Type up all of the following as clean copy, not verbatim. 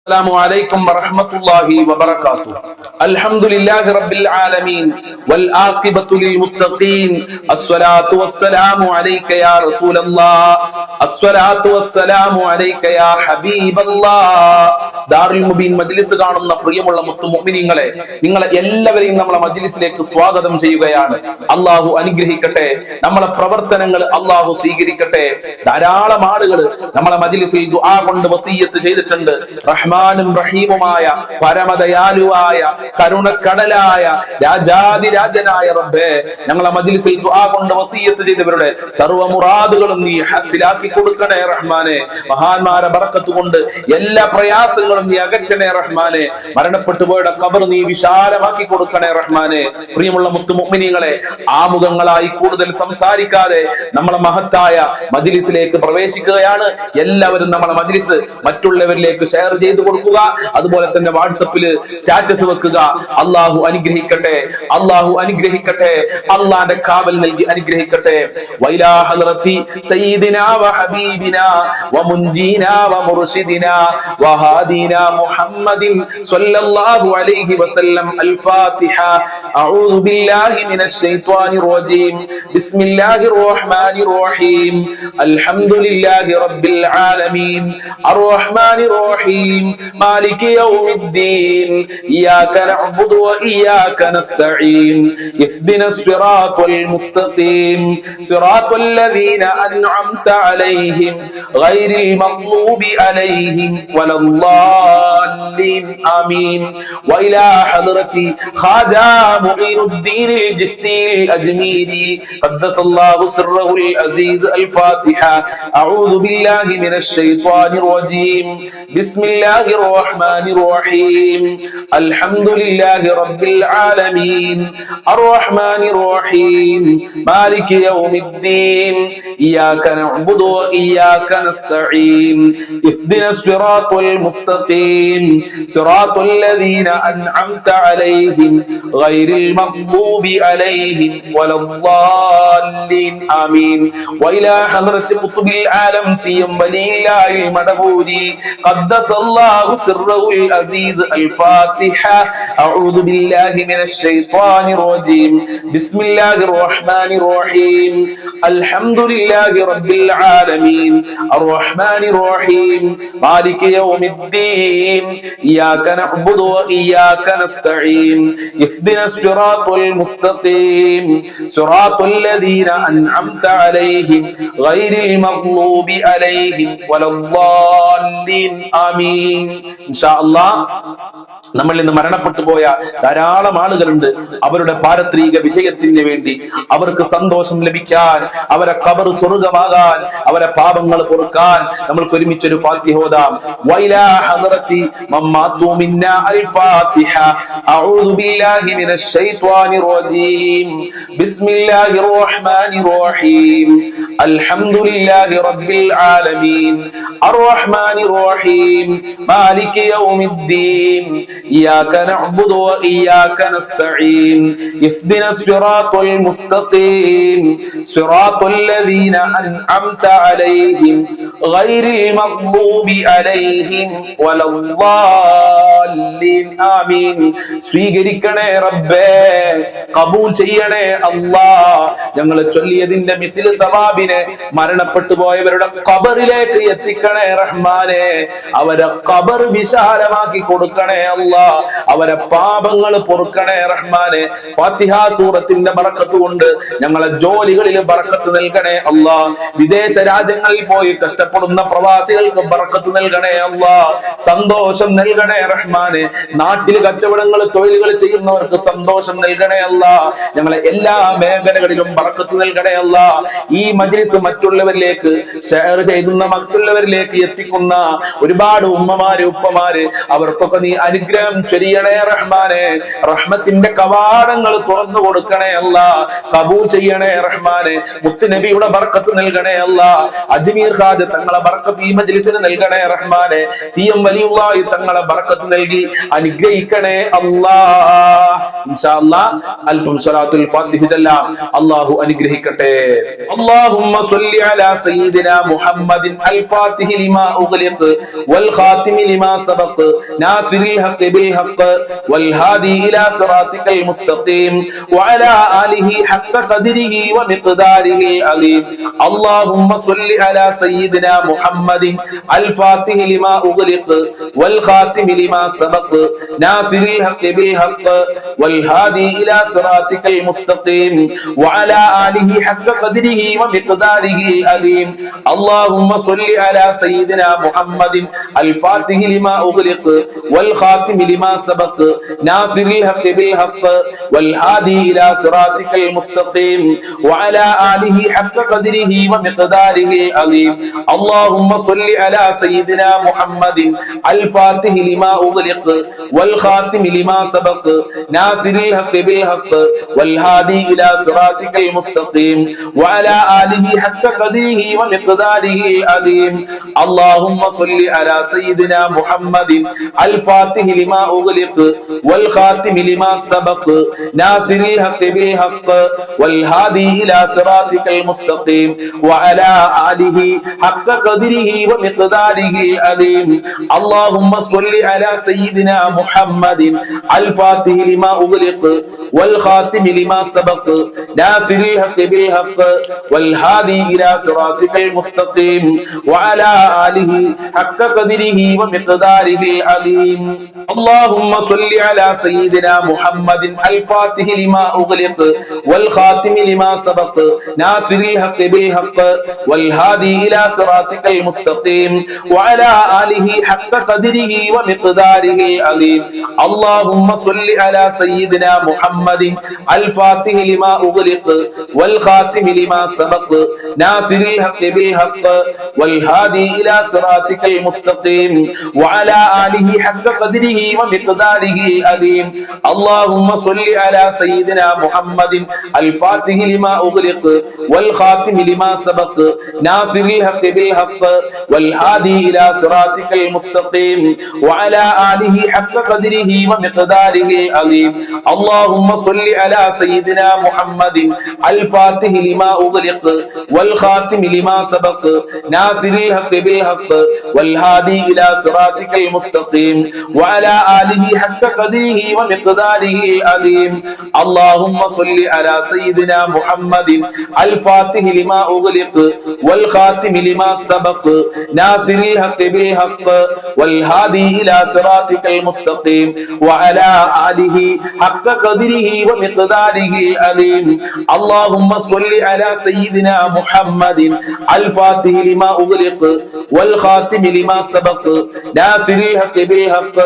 السلام عليكم ورحمة الله وبركاته. الحمد لله رب العالمين والعاقبة للمتقين. الصلاة والسلام عليك يا رسول الله. الصلاة والسلام عليك يا حبيب الله. ദാറുൽ മുബീൻ മജ്ലിസ് കാണുന്ന പ്രിയമുള്ള മുഅ്മിനീങ്ങളെ, നിങ്ങളെ എല്ലാവരെയും നമ്മളെ മജ്ലിസിലേക്ക് സ്വാഗതം ചെയ്യുകയാണ്. അള്ളാഹു അനുഗ്രഹിക്കട്ടെ. നമ്മളെ പ്രവർത്തനങ്ങൾ അള്ളാഹു സ്വീകരിക്കട്ടെ. ധാരാളം ആളുകൾ നമ്മളെ മജ്ലിസിൽ ദുആ കൊണ്ട് വസിയ്യത്ത് ചെയ്തിട്ടുണ്ട്. റഹ്മാനും റഹീമുമായ പരമദയാലുവായ കരുണക്കടലായ രാജാതിരാജനായ റബ്ബേ, ഞങ്ങളെ മജ്ലിസിൽ ദുആ കൊണ്ട് വസിയ്യത്ത് ചെയ്തവരുടെ സർവ്വ മുറാദുകളും നീ ഹസിലാക്കി കൊടുക്കണേ റഹ്മാനെ. മഹാന്മാരെ ബറക്കത്ത് കൊണ്ട് എല്ലാ പ്രയാസങ്ങളും നീ അകറ്റണേ റഹ്മാനെ. മരണപ്പെട്ടു പോയുടെ ഖബർ നീ വിശാലമാക്കി കൊടുക്കണേ റഹ്മാനെ. പ്രിയമുള്ള മുഅ്മിനീങ്ങളെ, ആമുഖങ്ങളായി കൂടുതൽ സംസാരിക്കാതെ നമ്മളെ മഹത്തായ മജ്ലിസിലേക്ക് പ്രവേശിക്കുകയാണ്. എല്ലാവരും നമ്മളെ മജ്ലിസ് മറ്റുള്ളവരിലേക്ക് ഷെയർ ചെയ്തു കൊടുക്കുക. അതുപോലെ തന്നെ വാട്സപ്പിൽ സ്റ്റാറ്റസ് വെക്കുക. അള്ളാഹു അനുഗ്രഹിക്കട്ടെ, അള്ളാഹു അനുഗ്രഹിക്കട്ടെ, അള്ളാന്റെ കാവൽ നൽകി അനുഗ്രഹിക്കട്ടെ. വൈലാ ഹദ്റത്തി സയ്യിദിനാ വഹബീബിനാ വമുൻജീനാ വമുർശിദിനാ വഹാദിനാ മുഹമ്മദിൻ സ്വല്ലല്ലാഹു അലൈഹി വസല്ലം. അൽ-ഫാത്തിഹ. അഊദു ബില്ലാഹി മിനശ് ശൈത്വാനിർ റജീം. ബിസ്മില്ലാഹിർ റഹ്മാനിർ റഹീം. അൽഹംദുലില്ലാഹി റബ്ബിൽ ആലമീൻ. അർ-റഹ്മാനിർ റഹീം. മാലികി യൗമിദ്ദീൻ. ഇയ്യാക നഅ്ബുദു വഇയ്യാക നസ്തഈൻ. ഇഹ്ദിനസ് സിറാത്തൽ മുസ്തഖീം. സിറാത്തൽ ലദീന അൻഅംത അലൈഹിം ഗൈറിൽ മഗ്ദൂബി അലൈഹിം വലദ്ദാല്ലീൻ. ആമീൻ. വഇലാ ഹദ്റതി ഖാജാ മുഈനുദ്ദീൻ അൽ-ജിസ്തി അൽ-അജ്മീരി ഖദ്ദസല്ലാഹു സിർറഹുൽ അസീസ്. അൽ-ഫാത്തിഹ. അഊദു ബില്ലാഹി മിനശ് ശൈത്വാനിർ റജീം. ബിസ്മില്ലാഹിർ റഹ്മാനിർ റഹീം. അൽഹംദുലില്ലാഹി റബ്ബിൽ ആലമീൻ. അർ-റഹ്മാനിർ റഹീം. മാലികി യൗമിദ്ദീൻ. ഇയ്യാക നഅ്ബുദു വഇയ്യാക നസ്തഈൻ. ഇഹ്ദിനസ് സിറാത്തൽ മുസ്തഖീം. സിറാത്തൽ ലദീന അൻഅംത അലൈഹിം ഗൈറിൽ മഗ്ദൂബി അലൈഹിം വലദ്ദാല്ലീൻ. ആമീൻ. വഇലാ ഹദ്റത്തി ഖുത്ബിൽ ആലം സിയം വലില്ലാഹിൽ മദബൂരി ഖദ്ദസല്ലാഹു സിർറഹുൽ അസീസ്. അൽ-ഫാത്തിഹ. അഊദു ബില്ലാഹി മിനശ് ശൈത്വാനിർ റജീം. ബിസ്മില്ലാഹിർ റഹ്മാനിർ റഹീം. അൽഹംദുലില്ലാഹി റബ്ബിൽ ആലമീൻ. അർ-റഹ്മാനിർ റഹീം. മാലികി യൗമിദ്ദീൻ. ഇയ്യാക നഅ്ബുദു വഇയ്യാക നസ്തഈൻ. ഇഹ്ദിനസ് സിറാത്തൽ മുസ്തഖീം. സിറാത്തൽ ലദീന അൻഅംത അലൈഹിം ഗൈറിൽ മഗ്ദൂബി അലൈഹിം വലദ്ദാല്ലീൻ. ആമീൻ. ഇൻഷാ അല്ലാഹ് നമ്മൾ ഇന്ന് മരണപ്പെട്ടു പോയ ധാരാളം ആളുകളുണ്ട്. അവരുടെ പാരത്രിക വിജയത്തിന് വേണ്ടി, അവർക്ക് സന്തോഷം ലഭിക്കാൻ, അവരെ ഖബർ സ്വർഗ്ഗമാകാൻ, അവരെ പാപങ്ങൾ പൊറുക്കാൻ നമ്മൾക്ക് ഒരുമിച്ചൊരു ഫാത്തിഹ ഓതാം. വൈലാ ഹദ്റതി മമ്മാതു മിന്നാ. അൽ-ഫാത്തിഹ. അഊദു ബില്ലാഹി മിനശ് ശൈത്വാനിർ റജീം. ബിസ്മില്ലാഹിർ റഹ്മാനിർ റഹീം. അൽഹംദുലില്ലാഹി റബ്ബിൽ ആലമീൻ. അർ-റഹ്മാനിർ റഹീം. മാലികി യൗമിദ്ദീൻ. إياك نعبد وإياك نستعين. اهدنا الصراط المستقيم. صراط الذين أنعمت عليهم غير المغضوب عليهم ولا الضالين. آمين. സ്വീകരിക്കണേ റബ്ബേ, കബൂൽ ചെയ്യണേ അല്ലാഹ്. ഞങ്ങൾ ചൊല്ലിയതിന്റെ മിഥിൽ സവാബിനെ മരണപ്പെട്ടു പോയവരുടെ ഖബറിലേക്ക് എത്തിക്കണേ റഹ്മാനെ. അവരെ ഖബർ വിശാലമാക്കി കൊടുക്കണേ അല്ലാഹ്. അവരെ പാപങ്ങൾ പൊറുക്കണേ റഹ്മാനെ. ഫാത്തിഹ സൂറത്തിന്റെ ബറക്കത്ത് കൊണ്ട് ഞങ്ങളെ ജോലികളിൽ ബറക്കത്ത് നൽകണേ അല്ലാഹ്. വിദേശ രാജ്യങ്ങളിൽ പോയി കഷ്ടപ്പെടുന്ന പ്രവാസികൾക്ക് ബറക്കത്ത് നൽകണേ അല്ലാഹ്. സന്തോഷം നൽകണേ റഹ്മാനെ. നാട്ടിൽ കച്ചവടങ്ങൾ തൊഴിലുകൾ ചെയ്യുന്നവർക്ക് സന്തോഷം നൽകണേ അല്ലാഹ്. ഞങ്ങളെ എല്ലാ മേഖലകളിലും ബറക്കത്ത് നൽകണേ അല്ലാഹ്. ഈ മജ്ലിസ് മറ്റുള്ളവരിലേക്ക് ഷെയർ ചെയ്യുന്ന, മറ്റുള്ളവരിലേക്ക് എത്തിക്കുന്ന ഒരുപാട് ഉമ്മമാര് ഉപ്പമാര്, അവർക്കൊക്കെ നീ അനുഗ്രഹം ചൊരിയണേ റഹ്മാനെ. റഹ്മത്തിന്റെ കവാടങ്ങൾ തുറന്നു കൊടുക്കണേ അല്ലാഹ്. കബൂൽ ചെയ്യണേ റഹ്മാനെ. മുത്തുനബിയുടെ ബർക്കത്ത് നൽകണേ അല്ലാഹ്. അജ്മീർ ഖാജ തങ്ങളെ ബർക്കത്ത് ഈ മജ്ലിസിന് നൽകണേ റഹ്മാനെ. സി എം വലിയുള്ളാഹി തങ്ങളെ ബർക്കത്ത് നൽകണേ നൽകി അനുഗ്രഹിക്കണേ അല്ലാ. ഇൻഷാ അല്ലാഹ് അൽഫം സ്വലാത്തുൽ ഫാത്തിഹ ചൊല്ലാം. അല്ലാഹു അനുഗ്രഹിക്കട്ടെ. അല്ലാഹുമ്മ സ്വല്ലി അലാ സയ്യിദിനാ മുഹമ്മദിൻ അൽ ഫാത്തിഹ ലിമാ ഉഗ്ലിഖ് വൽ ഖാതിമി ലിമാ സബഖ നാസിറിൽ ഹഖ് ബിൽ ഹഖ് വൽ ഹാദി ഇലാ സിറാത്തിക്കൽ മുസ്തഖീം വഅലാ ആലിഹി ഹഖ്ക ഖദ്രിഹി വമിഖ്ദാരിഹി അലീം. അല്ലാഹുമ്മ സ്വല്ലി അലാ സയ്യിദിനാ മുഹമ്മദിൻ അൽ ഫാത്തിഹ ലിമാ ഉഗ്ലിഖ് വൽ ഖാതിമി ലിമാ സബഖ നാസിറിൽ ഹഖ് ബിൽ ഹഖ് വൽ ഹാദി ഇലാ സിറാത്തിക്കൽ മുസ്തഖീം വഅലാ ആലിഹി ഹഖ്ക ഖദ്രിഹി വമിഖ്ദാരിഹി അലീം. اللهم صل على سيدنا محمد الفاتح لما أغلق والخاتم لما سبق ناصر الحق بالحق والهادي إلى صراطك المستقيم وعلى آله حق قدره ومقداره العظيم. اللهم صل على سيدنا محمد الفاتح لما أغلق والخاتم لما سبق ناصر الحق بالحق والهادي إلى صراطك المستقيم وعلى آله حق قدره ومقداره العظيم. اللهم صل على سيدنا محمد الفاتح لما أغلق والخاتم لما سبق ناصر الحق بالحق والهادي إلى صراطك المستقيم وعلى آله حق قدره ومقداره العظيم. اللهم صل على سيدنا محمد الفاتح لما أغلق والخاتم لما سبق ناصر الحق بالحق والهادي إلى صراطك المستقيم وعلى آله حق قدره ومقداره العظيم. اللهم صل على سيدنا محمد الفاتح لما أغلق والخاتم لما سبق ناصر الحق بالحق والهادي إلى صراطك المستقيم وعلى آله حق قدره ومقداره العظيم. اللهم صل على سيدنا محمد الفاتح لما أغلق والخاتم لما سبق ناصر الحق بالحق والهادي إلى صراطك المستقيم وعلى آله حق قدره ومقداره العظيم. اللهم صل على سيدنا محمد الفاتح لما أغلق والخاتم لما سبق ناصر الحق بالحق والهادي إلى صراطك المستقيم وعلى آله حق قدره ومقداره العظيم. اللهم صل على سيدنا محمد الفاتح لما أغلق والخاتم لما سبق ناصر الحق بالحق والهادي إلى صراطك المستقيم وعلى آله حق قدره ومقداره العظيم. اللهم صل على سيدنا محمد الفاتح لما أغلق والخاتم لما سبق ناصر الحق بالحق والهادي إلى صراطك المستقيم وعلى آله حق قدره ومقداره العظيم. اللهم صل على سيدنا محمد الفاتح لما أغلق والخاتم لما سبق ناصر الحق بالحق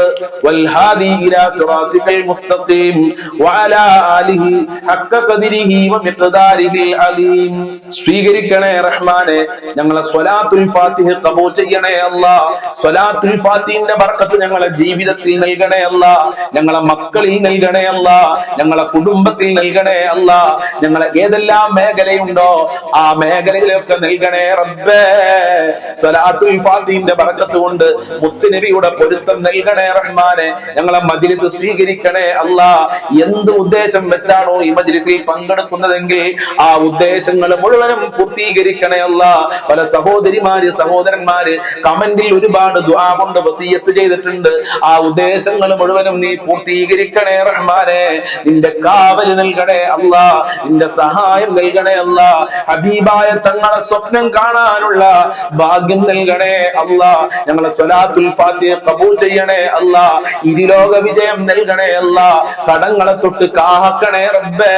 والهادي إلى صراطك المستقيم وعلى آله حق قدره ومقداره العظيم. സ്വീകരിക്കണേ റഹ്മാനെ, ഞങ്ങളെ സ്വലാത്തുൽ ഫാത്തിഹ ഖബൂൽ ചെയ്യണേ അല്ലാഹ്. സ്വലാത്തുൽ ഫാത്തിഹിന്റെ ബർക്കത്ത് ഞങ്ങളെ ജീവിതത്തിൽ നൽകണേ അല്ലാഹ്, ഞങ്ങളെ മക്കളിൽ നൽകണേ അല്ലാഹ്, ഞങ്ങളെ കുടുംബത്തിൽ നൽകണേ അല്ലാഹ്. ഞങ്ങളെ ഏതെല്ലാം മേഖലയുണ്ടോ ആ മേഖലയിലൊക്കെ നൽകണേ റബ്ബേ. സ്വലാത്തുൽ ഫാത്തിഹിന്റെ ബർക്കത്ത് കൊണ്ട് മുത്തുനബിയുടെ പൊരുത്തം നൽകണേ റഹ്മാനെ. ഞങ്ങളെ മജ്ലിസ് സ്വീകരിക്കണേ അല്ലാഹ്. എന്ത് ഉദ്ദേശം വെച്ചാണോ ഈ മജ്ലിസിൽ പങ്കെടുക്കുന്നതെങ്കിൽ ആ ഉദ്ദേശങ്ങൾ മുഴുവനും പൂർത്തീകരിക്കണേ അല്ലാഹ്. പല സഹോദരിമാര് സഹോദരന്മാര് കമന്റിൽ ഒരുപാട് ദുആ കൊണ്ട് വസിയത്ത് ചെയ്തിട്ടുണ്ട്. ആ ഉദ്ദേശങ്ങൾ മുഴുവനും നീ പൂർത്തീകരിക്കണേ റഹ്മാനെ. നിന്റെ കാവൽ നൽകണേ അല്ലാഹ്, നിന്റെ സഹായം നൽകണേ അല്ലാഹ്. ഹബീബായ തങ്ങളെ സ്വപ്നം കാണാനുള്ള ഭാഗ്യം നൽകണേ അല്ലാഹ്. ഞങ്ങളെ സ്വലാത്തുൽ ഫാത്തിഹ ഖബൂൽ ചെയ്യണേ അല്ലാഹ്. ഇരുലോക വിജയം നൽകണേ അല്ലാഹ്. കടങ്ങളെ തൊട്ട് കാക്കണേ റബ്ബേ.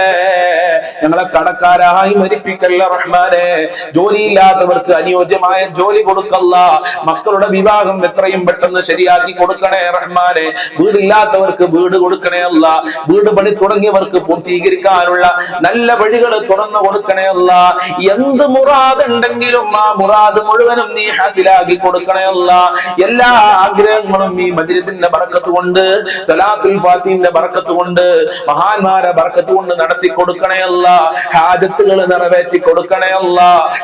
ഞങ്ങളെ കടക്കാരായി മരിപ്പിക്കല്ല റഹ്മാനെ. ജോലിയില്ലാത്തവർക്ക് അനുയോജ്യമായ ജോലി കൊടുക്കല്ല. മക്കളുടെ വിവാഹം എത്രയും പെട്ടെന്ന് ശരിയാക്കി കൊടുക്കണേ റഹ്മാനെ. വീടില്ലാത്തവർക്ക് വീട് കൊടുക്കണേ അല്ല. വീട് പണി തുടങ്ങിയവർക്ക് പൂർത്തീകരിക്കാനുള്ള നല്ല വഴികൾ തുറന്നു കൊടുക്കണേ അല്ല. എന്ത് മുറാദ് ഉണ്ടെങ്കിലും ആ മുറാദ് മുഴുവനും നീ ഹാസിലാക്കി കൊടുക്കണേ അല്ല. എല്ലാ ആഗ്രഹങ്ങളും ഈ മജ്ലിസിന്റെ ബർക്കത്ത് കൊണ്ട്, സ്വലാത്തുൽ ഫാത്തിഹിന്റെ ബർക്കത്ത് കൊണ്ട്, മഹാന്മാരെ ബർക്കത്ത് കൊണ്ട് നടത്തി കൊടുക്കണേ അല്ല. ഹാജത്തുകൾ നിറവേറ്റി കൊടുക്കണേ അല്ല.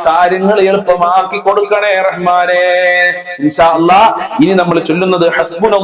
കാര്യങ്ങൾ എളുപ്പമാക്കി കൊടുക്കണേ റഹ്മാനെ. ഇൻഷാ അല്ലാഹ് ഇനി നമ്മൾ ചൊല്ലുന്നത് ഹസ്ബുന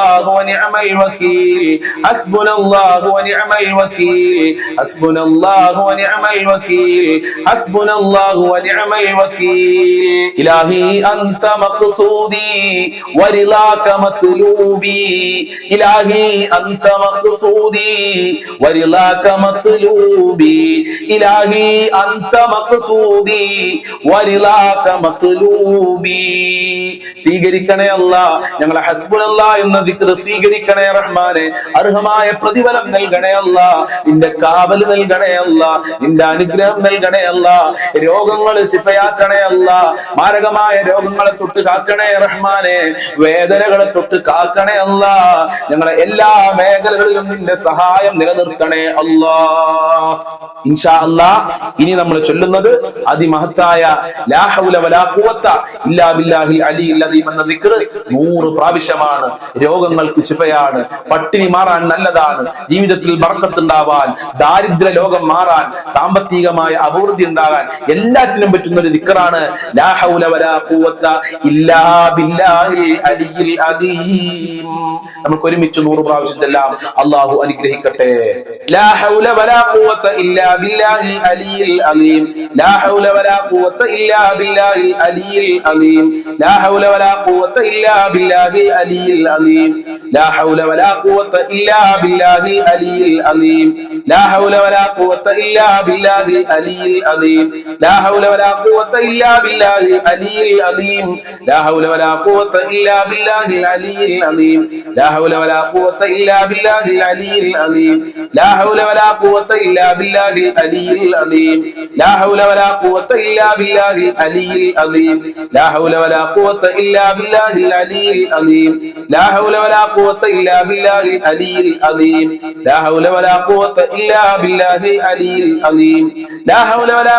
الله ونعم الوكيل حسبنا الله ونعم الوكيل حسبنا الله ونعم الوكيل حسبنا الله ونعم الوكيل إلهي أنت مقصودي ورضاك مطلوبي إلهي أنت مقصودي ورضاك مطلوبي إلهي أنت مقصودي ورضاك مطلوبي സ്വീകരിക്കണേ അല്ലാഹ് ഞങ്ങളെ ഹസ്ബുനല്ലാഹ് എന്ന ദിക്ർ സ്വീകരിക്കണേ റഹ്മാനെ അർഹമായ പ്രതിഫലം നൽകണേ അല്ലാഹ് നിന്റെ കാവൽ നൽകണേ അല്ലാഹ് നിന്റെ അനുഗ്രഹം നൽകണേ അല്ലാഹ് രോഗങ്ങൾ ശിഫയാക്കണേ അല്ലാഹ് മാരകമായ രോഗങ്ങളെ തൊട്ട് കാക്കണേ റഹ്മാനെ വേദനകളെ തൊട്ട് കാക്കണേ അല്ലാഹ് ഞങ്ങളെ എല്ലാ മേഖലകളിലും നിന്റെ സഹായം നിലനിർത്തണേ അല്ലാഹ് ഇൻഷാ അല്ലാഹ് ഇനി നമ്മൾ ചൊല്ലുന്നത് അതിമഹത്തായ ലാ ഹൗല വലാ ഖുവത ഇല്ലാ ബില്ലാഹിൽ അലിയിൽ അദീം എന്ന ദിക്ർ 100 പ്രാവശ്യമാണ്. രോഗങ്ങൾക്ക് ശിഫയാണ്, പട്ടിണി മാറാൻ നല്ലതാണ്, ജീവിതത്തിൽ ബർക്കത്ത് ഉണ്ടാവാൻ, ദാരിദ്ര്യ ലോകം മാറാൻ, സാമ്പത്തികമായ അഭിവൃദ്ധി ഉണ്ടാകാൻ എല്ലാറ്റിനും പറ്റുന്ന ഒരു ദിക്റാണ് ലാ ഹൗല വലാ ഖുവത ഇല്ലാ ബില്ലാഹിൽ അലിയിൽ അദീം. നമുക്ക് ഒരുമിച്ച് 100 പ്രാവശ്യം ചൊല്ലാം. അല്ലാഹു അനുഗ്രഹിക്കട്ടെ. ലാ ഹൗല വലാ ഖുവത ഇല്ലാ ബില്ലാഹിൽ അലിയിൽ അദീം ലാ ഹൗല വലാ ഖുവത ഇല്ലാ ബില്ലാഹിൽ അലിയിൽ അദീം ലാ ഹൗല വലാ ഖുവത ഇല്ലാ ബില്ലാഹിൽ അലിയിൽ അദീം ലാ ഹൗല വലാ ഖുവത ഇല്ലാ ബില്ലാഹിൽ അലിയിൽ അദീം ലാ ഹൗല വലാ ഖുവത ഇല്ലാ ബില്ലാഹിൽ അലിയിൽ അദീം ലാ ഹൗല വലാ ഖുവത ഇല്ലാ ബില്ലാഹിൽ അലിയിൽ അദീം ലാ ഹൗല വലാ ഖുവത ഇല്ലാ ബില്ലാഹിൽ അലിയിൽ അദീം ലാ ഹൗല വലാ ഖുവത ഇല്ലാ ബില്ലാഹിൽ അലിയിൽ അദീം ലാ ഹൗല വലാ ഖുവത ഇല്ലാ ബില്ലാഹിൽ അലിയിൽ അദീം ലാ ഹൗല വലാ ഖുവത ഇല്ലാ ബില്ലാഹിൽ അലിയിൽ അദീം ലാ ഹൗല വലാ ഖുവത ഇല്ലാ ബില്ലാഹിൽ അലിയിൽ അദീം ലാ ഹൗല വലാ ഖുവത ഇല്ലാ ബില്ലാഹിൽ അലിയിൽ അദീം ലാ ഹൗല വലാ ഖുവത ഇല്ലാ ബില്ലാഹിൽ അലിയിൽ അദീം ലാ ഹൗല വലാ ഖുവത ഇല്ലാ ബില്ലാഹിൽ അലിയിൽ അദീം ലാ ഹൗല വലാ ഖുവത ഇല്ലാ ബില്ലാഹിൽ അലിയിൽ അദീം ലാ ഹൗല വലാ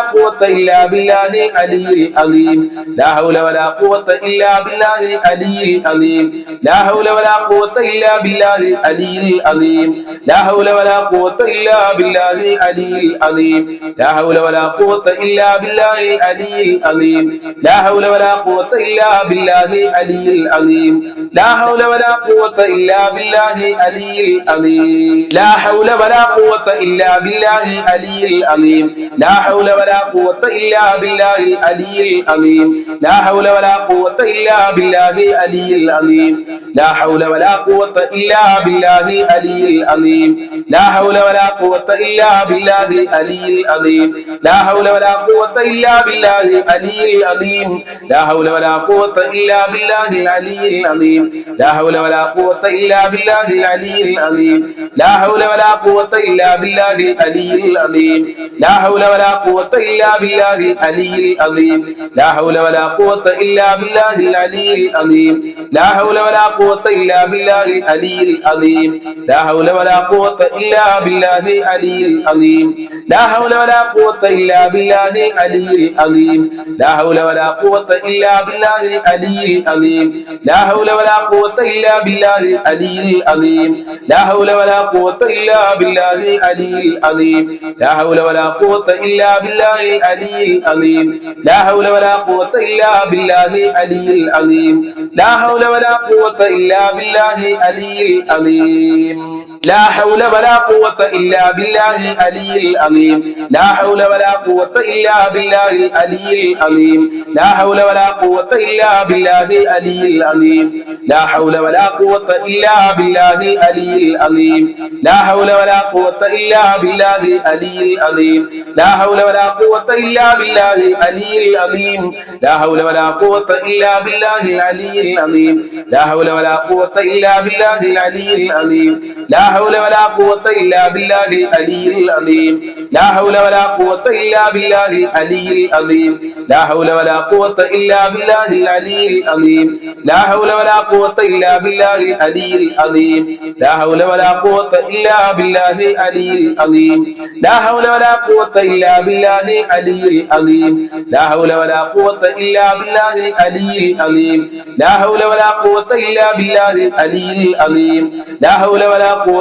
ഖുവത ഇല്ലാ ബില്ലാഹിൽ അലിയിൽ അദീം ലാ ഹൗല വലാ ഖുവത ഇല്ലാ ബില്ലാഹിൽ അലിയിൽ അദീം ലാ ഹൗല വലാ ഖുവത ഇല്ലാ ബില്ലാഹിൽ അലിയിൽ അദീം ലാ ഹൗല വലാ ഖുവത ഇല്ലാ ബില്ലാഹിൽ അലിയിൽ അദീം ലാ ഹൗല വലാ ഖുവത ഇല്ലാ ബില്ലാഹിൽ അലിയിൽ അദീം ലാ ഹൗല വലാ ഖുവത ഇല്ലാ ബില്ലാഹിൽ അലിയിൽ അദീം ലാ ഹൗല വലാ ഖുവത ഇല്ലാ ബില്ലാഹിൽ അലിയിൽ അദീം ലാ ഹൗല വലാ ഖുവത ഇല്ലാ ബില്ലാഹിൽ അലിയിൽ അദീം ലാ ഹൗല വലാ ഖുവത ഇല്ലാ ബില്ലാഹിൽ അലിയിൽ അദീം ലാ ഹൗല വലാ ഖുവത ഇല്ലാ ബില്ലാഹിൽ അലിയിൽ അദീം ലാ ഹൗല വലാ ഖുവത ഇല്ലാ ബില്ലാഹിൽ അലിയിൽ അദീം ലാ ഹൗല വലാ ഖുവത ഇല്ലാ ബില്ലാഹിൽ അലിയിൽ അദീം ലാ ഹൗല വലാ ഖുവത ഇല്ലാ ബില്ലാഹിൽ അലിയിൽ അദീം ലാ ഹൗല വലാ ഖുവത ഇല്ലാ ബില്ലാഹിൽ അലിയിൽ അദീം ലാ ഹൗല വലാ ഖുവത ഇല്ലാ ബില്ലാഹിൽ അലിയിൽ അദീം ലാ ഹൗല വലാ ഖുവത ഇല്ലാ ബില്ലാഹിൽ അലിയിൽ അദീം ലാ ഹൗല വലാ ഖുവത ഇല്ലാ ബില്ലാഹിൽ അലിയിൽ അദീം ലാ ഹൗല വലാ ഖുവത ഇല്ലാ ബില്ലാഹിൽ അലിയിൽ അദീം ലാ ഹൗല വലാ ഖുവത ഇല്ലാ ബില്ലാഹിൽ അലിയിൽ അദീം ലാ ഹൗല വലാ ഖുവത ഇല്ലാ ബില്ലാഹിൽ അലിയിൽ അദീം ലാ ഹൗല വലാ ഖുവത ഇല്ലാ ബില്ലാഹിൽ അലിയിൽ അദീം ലാ ഹൗല വലാ ഖുവത ഇല്ലാ ബില്ലാഹിൽ അലിയിൽ അദീം ലാ ഹൗല വലാ ഖുവത ഇല്ലാ ബില്ലാഹിൽ അലിയിൽ അദീം ലാ ഹൗല വലാ ഖുവത ഇല്ലാ ബില്ലാഹിൽ അലിയിൽ അദീം ലാ ഹൗല വലാ ഖുവത ഇല്ലാ ബില്ലാഹിൽ അലിയിൽ അദീം لا حول ولا قوة إلا بالله العلي العظيم لا حول ولا قوة إلا بالله العلي العظيم لا حول ولا قوة إلا بالله العلي العظيم لا حول ولا قوة إلا بالله العلي العظيم لا حول ولا قوة إلا بالله العلي العظيم لا حول ولا قوة إلا بالله العلي العظيم لا حول ولا قوة إلا بالله العلي العظيم لا حول ولا قوة إلا بالله العلي العظيم لا حول ولا قوة إلا بالله العلي العظيم لا حول ولا قوة إلا بالله العلي العظيم لا حول ولا قوة إلا بالله العلي العظيم لا حول ولا قوة إلا بالله العلي العظيم لا حول ولا قوة إلا بالله العلي العظيم لا حول ولا قوة إلا بالله العلي العظيم لا حول ولا قوة إلا بالله العلي العظيم لا حول ولا قوة إلا بالله العلي العظيم لا حول ولا قوة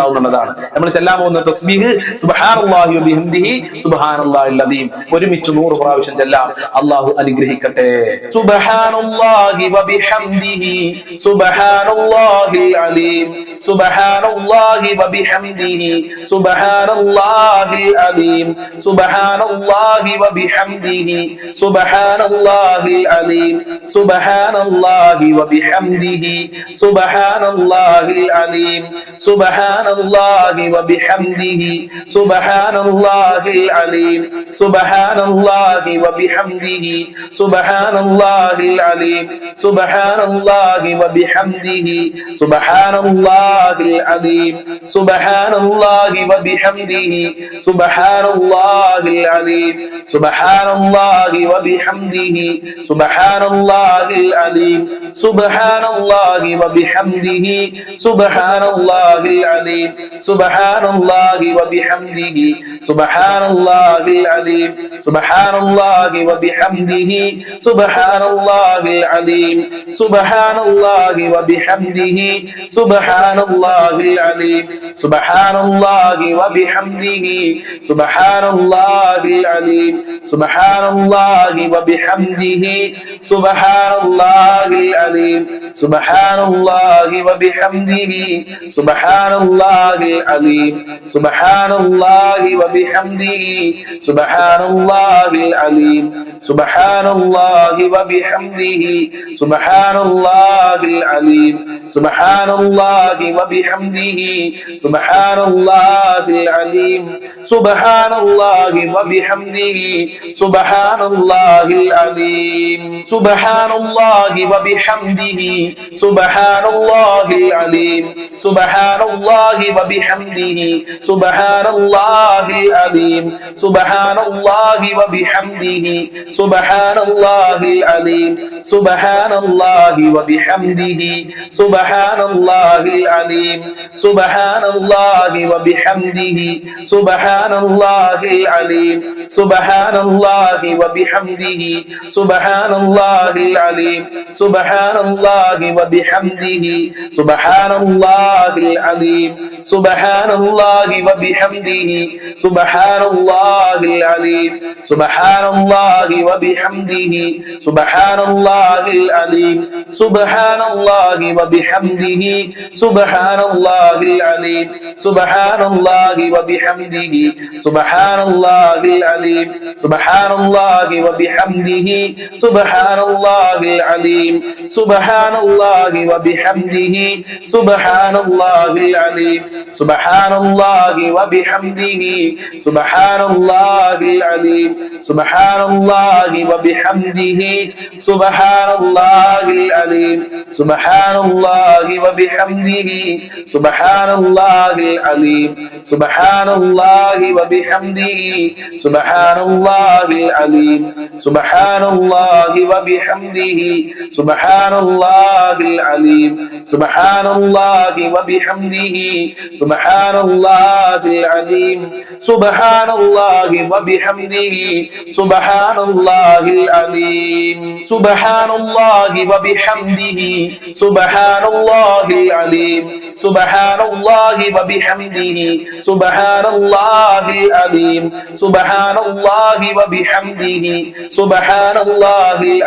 ഉണ്ടാവുന്നതാണ്. നമ്മൾ ചെല്ലാൻ പോകുന്ന തസ്ബീഹ് സുബ്ഹാനല്ലാഹി വബിഹംദിഹി സുബ്ഹാനല്ലാഹിൽ അദീം ഒരുമിച്ച് 100 പ്രാവശ്യം ചെല്ലാം. അല്ലാഹു അനുഗ്രഹിക്കട്ടെ. സുബ്ഹാനല്ലാഹി വബിഹംദിഹി സുബ്ഹാനല്ലാഹിൽ അലീം സുബ്ഹാനല്ലാഹി വബിഹംദിഹി സുബ്ഹാനല്ലാഹിൽ അലീം സുബ്ഹാനല്ലാഹി വബിഹംദിഹി സുബ്ഹാനല്ലാഹിൽ അലീം സുബ്ഹാനല്ലാഹി വബിഹംദിഹി സുബ്ഹാനല്ലാഹിൽ അലീം സുബ്ഹാനല്ലാഹി വബിഹംദിഹി സുബ്ഹാനല്ലാഹിൽ അലീം സുബ്ഹാനല്ലാഹി വബിഹംദിഹി സുബ്ഹാനല്ലാഹിൽ അലീം സുബ്ഹാനല്ലാഹി വബിഹംദിഹി സുബ്ഹാനല്ലാഹിൽ അലീം സുബ്ഹാനല്ലാഹി വബിഹംദിഹി സുബ്ഹാനല്ലാഹിൽ അലീം സുബ്ഹാനല്ലാഹി വബിഹംദിഹി സുബ്ഹാനല്ലാഹിൽ അലീം സുബ്ഹാനല്ലാഹി വബിഹംദിഹി സുബ്ഹാനല്ലാഹിൽ അലീം സുബ്ഹാനല്ലാഹി വബിഹംദിഹി സുബ്ഹാനല്ലാഹിൽ അലീം സുബ്ഹാനല്ലാഹി വബിഹംദിഹി സുബ്ഹാനല്ലാഹിൽ അലീം സുബ്ഹാനല്ലാഹി വബിഹംദിഹി സുബ്ഹാനല്ലാഹിൽ അലീം സുബ്ഹാനല്ലാഹി വബിഹംദിഹി സുബ്ഹാനല്ലാഹിൽ അലീം സുബ്ഹാനല്ലാഹി വബിഹംദിhi സുബ്ഹാനല്ലാഹിൽ അലീം സുബ്ഹാനല്ലാഹി വബിഹംദിhi സുബ്ഹാനല്ലാഹിൽ അലീം സുബ്ഹാനല്ലാഹി വബിഹംദിhi സുബ്ഹാനല്ലാഹിൽ അലീം സുബ്ഹാനല്ലാഹി വബിഹംദിhi സുബ്ഹാനല്ലാഹിൽ അലീം സുബ്ഹാനല്ലാഹി വബിഹംദിhi സുബ്ഹാനല്ലാഹിൽ അലീം സുബ്ഹാനല്ലാഹി വബിഹംദിhi സുബ്ഹാനല്ലാഹിൽ അലീം സുബ്ഹാനല്ലാഹി വബിഹംദിhi സുബ്ഹാനല്ലാഹിൽ അലീം സുബ്ഹാനല്ലാഹി വബിഹംദിhi സുബ്ഹാനല്ലാഹിൽ അലീം സുബ്ഹാനല്ലാഹി വബിഹംദിhi സുബ്ഹാനല്ലാഹിൽ അലീം സുബ്ഹാനല്ലാഹി വബിഹംദിhi സുബ്ഹാനല്ലാഹിൽ അലീം സുബ്ഹാനല്ലാഹി വബിഹംദിhi സുബ്ഹാനല്ലാഹിൽ അലീം സുബ്ഹാനല്ലാഹി വബിഹംദിhi സുബ്ഹാനല്ലാഹിൽ അലീം സുബ്ഹാനല്ലാഹി വബിഹംദിhi സുബ്ഹാനല്ലാഹിൽ അലീം സുബ്ഹാനല്ലാഹി വബിഹംദിhi സുബ്ഹാനല്ലാഹിൽ അലീം സുബ്ഹാനല്ലാഹി വബിഹംദിhi സുബ്ഹാനല്ലാഹിൽ അലീം സുബ്ഹാനല്ലാഹി വബിഹംദിhi സുബ്ഹാനല്ലാഹിൽ അലീം സുബ്ഹാനല്ലാഹി വബിഹംദിhi സുബ്ഹാനല്ലാഹിൽ അലീം സുബ്ഹാനല്ലാഹി വബിഹംദിhi സുബ്ഹാനല്ലാഹിൽ അലീം സുബ്ഹാനല്ലാഹി വബിഹംദിhi സുബ്ഹാനല്ലാഹിൽ അലീം സുബ്ഹാനല്ലാഹി വബിഹംദിhi സുബ്ഹാനല്ലാഹിൽ അലീം സുബ്ഹാനല്ലാഹി വബിഹംദിhi സുബ്ഹാനല്ലാഹിൽ അലീം സുബ്ഹാനല്ലാഹി വബിഹംദിhi സുബ്ഹാനല്ലാഹിൽ അലീം സുബ്ഹാനല്ലാഹി വബിഹംദിhi സുബ്ഹാനല്ലാഹിൽ അലീം സുബ്ഹാനല്ലാഹി വബിഹംദിhi സുബ്ഹാനല്ലാഹിൽ അലീം സുബ്ഹാനല്ലാഹി വബിഹംദിhi സുബ്ഹാനല്ലാഹിൽ അലീം സുബ്ഹാനല്ലാഹി വബിഹംദിhi സുബ്ഹാനല്ലാഹിൽ അലീം സുബ്ഹാനല്ലാഹി വബിഹംദിhi സുബ്ഹാനല്ലാഹിൽ അലീം സുബ്ഹാനല്ലാഹി വബിഹംദിhi സുബ്ഹാനല്ലാഹിൽ അലീം സുബ്ഹാനല്ലാഹി വബിഹംദിhi സുബ്ഹാനല്ലാഹിൽ